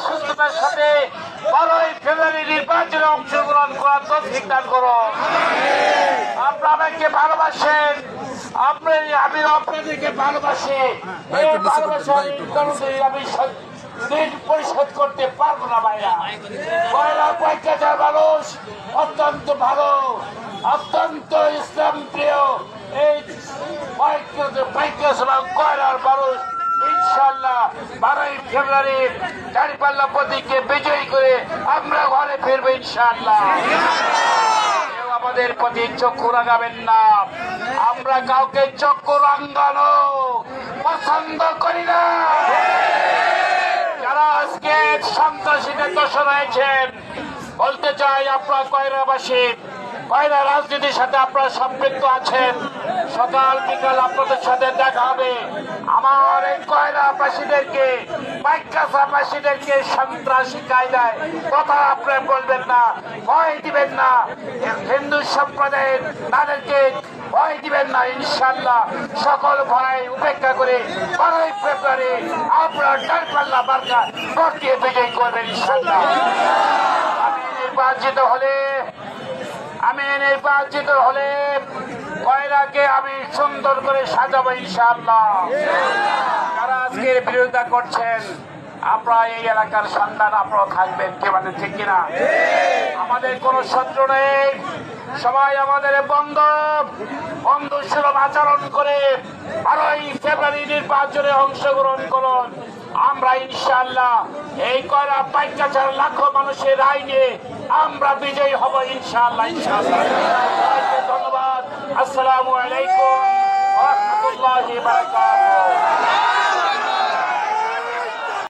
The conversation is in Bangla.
সুস্থতার সাথে 12ই ফেব্রুয়ারি নির্বাচনে অংশগ্রহণ করার তৌফিক দান করো। আপনারা আমাকে ভালোবাসেন, আমি আপনাদেরকে ভালোবাসি। এই ভালোবাসার কারণে আমি ঋণ পরিশোধ করতে পারবো না ভাইয়া। কয়লার পয়সাদার মানুষ অত্যন্ত ভালো, অত্যন্ত ইসলাম প্রিয়। এই কয়লার মানুষ ইনশাল্লাহ 12ই ফেব্রুয়ারি দাঁড়িপাল্লা প্রতীককে বিজয়ী করে আমরা ঘরে ফিরবো ইনশাল্লাহ। কেউ আমাদের প্রতি চক্ষু রাগাবেন না, আমরা কাউকে চক্ষু রাঙ্গানো পছন্দ করি না। যারা আজকে সন্ত্রাসীদের দোষর হয়েছেন, বলতে চাই আপনারা কয়রাবাসী, কয়রা রাজনীতির সাথে আপনারা সম্পৃক্ত আছেন। সকাল বিকাল আপনাদের সাথে দেখা হবে। আমার এই কয়রাবাসীদেরকে, বাইকাসাবাসীদেরকে সন্ত্রাসী কায়দায় কথা আপনারা বলবেন না, ভয় দিবেন না। হিন্দু সম্প্রদায়ের তাদেরকে ভয় দিবেন না। ইনশাল্লাহ সকল ভয় উপেক্ষা করে 12ই ফেব্রুয়ারি আপনারা ডালপাল্লা মার্কা ভোট দিয়ে বিজয়ী করবেন ইনশাল্লাহ। আমি নির্বাচিত হলে কয়রাকে আমি সুন্দর করে সাজাবো ইনশাআল্লাহ। যারা আজকের বিরোধিতা করছেন, আপনারা এই এলাকার সন্তান, আপনারা থাকবেন, কে মানে ঠিক কিনা? আমাদের কোন শত্রু নেই, সবাই আমাদের বন্ধু সুলভ আচরণ করে 12ই ফেব্রুয়ারি নির্বাচনে অংশগ্রহণ করুন। আমরা ইনশাআল্লাহ এই কয়রা পাইকাচার লাখো মানুষের রায় নিয়ে আমরা বিজয়ী হব ইনশাআল্লাহ। ধন্যবাদ। আসসালামু আলাইকুম ওয়া রাহমাতুল্লাহি ওয়া বারাকাতুহু।